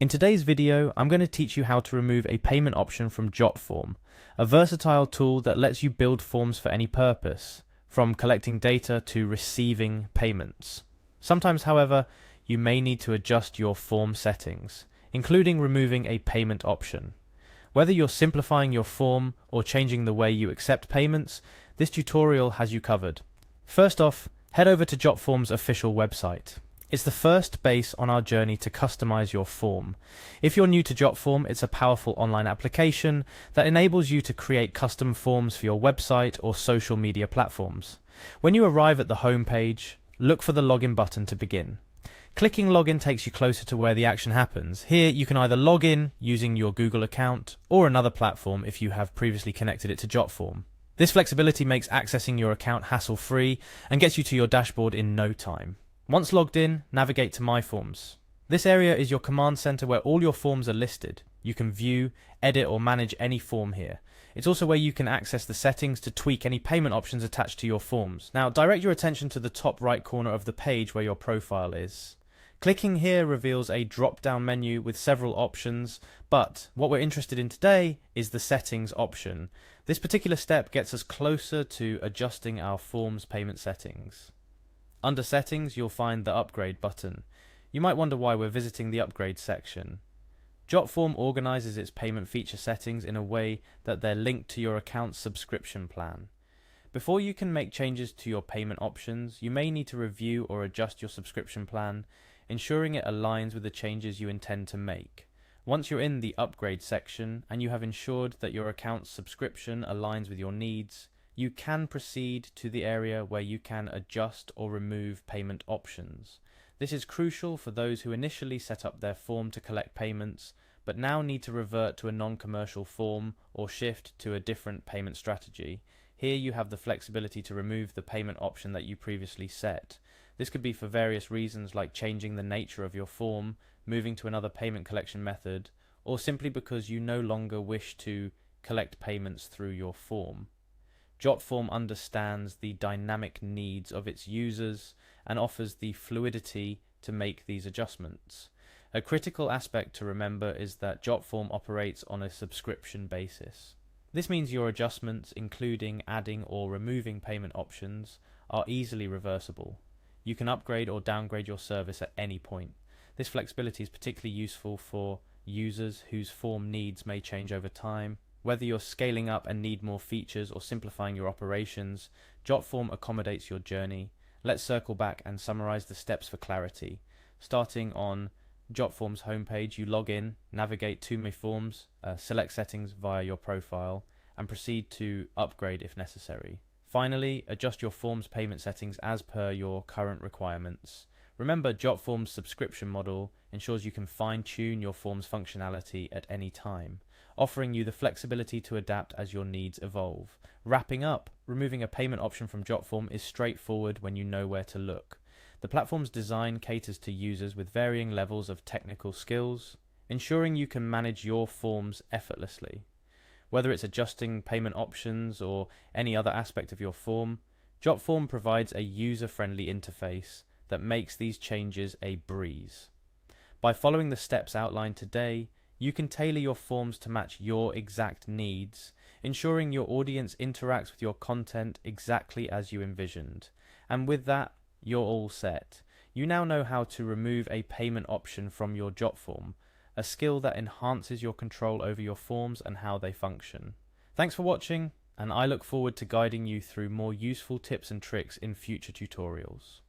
In today's video, I'm going to teach you how to remove a payment option from Jotform, a versatile tool that lets you build forms for any purpose, from collecting data to receiving payments. Sometimes, however, you may need to adjust your form settings, including removing a payment option. Whether you're simplifying your form or changing the way you accept payments, this tutorial has you covered. First off, head over to Jotform's official website. It's the first base on our journey to customize your form. If you're new to Jotform, it's a powerful online application that enables you to create custom forms for your website or social media platforms. When you arrive at the home page, look for the login button to begin. Clicking login takes you closer to where the action happens. Here you can either log in using your Google account or another platform if you have previously connected it to Jotform. This flexibility makes accessing your account hassle-free and gets you to your dashboard in no time. Once logged in, navigate to My Forms. This area is your command center where all your forms are listed. You can view, edit or manage any form here. It's also where you can access the settings to tweak any payment options attached to your forms. Now direct your attention to the top right corner of the page where your profile is. Clicking here reveals a drop-down menu with several options, but what we're interested in today is the settings option. This particular step gets us closer to adjusting our form's payment settings. Under Settings, you'll find the Upgrade button. You might wonder why we're visiting the Upgrade section. Jotform organizes its payment feature settings in a way that they're linked to your account's subscription plan. Before you can make changes to your payment options, you may need to review or adjust your subscription plan, ensuring it aligns with the changes you intend to make. Once you're in the Upgrade section and you have ensured that your account's subscription aligns with your needs, you can proceed to the area where you can adjust or remove payment options. This is crucial for those who initially set up their form to collect payments, but now need to revert to a non-commercial form or shift to a different payment strategy. Here you have the flexibility to remove the payment option that you previously set. This could be for various reasons like changing the nature of your form, moving to another payment collection method, or simply because you no longer wish to collect payments through your form. Jotform understands the dynamic needs of its users and offers the fluidity to make these adjustments. A critical aspect to remember is that Jotform operates on a subscription basis. This means your adjustments, including adding or removing payment options, are easily reversible. You can upgrade or downgrade your service at any point. This flexibility is particularly useful for users whose form needs may change over time. Whether you're scaling up and need more features or simplifying your operations, Jotform accommodates your journey. Let's circle back and summarize the steps for clarity. Starting on Jotform's homepage, you log in, navigate to My Forms, select settings via your profile, and proceed to upgrade if necessary. Finally, adjust your form's payment settings as per your current requirements. Remember, Jotform's subscription model ensures you can fine-tune your form's functionality at any time, offering you the flexibility to adapt as your needs evolve. Wrapping up, removing a payment option from Jotform is straightforward when you know where to look. The platform's design caters to users with varying levels of technical skills, ensuring you can manage your forms effortlessly. Whether it's adjusting payment options or any other aspect of your form, Jotform provides a user-friendly interface that makes these changes a breeze. By following the steps outlined today, you can tailor your forms to match your exact needs, ensuring your audience interacts with your content exactly as you envisioned. And with that, you're all set. You now know how to remove a payment option from your Jotform, a skill that enhances your control over your forms and how they function. Thanks for watching, and I look forward to guiding you through more useful tips and tricks in future tutorials.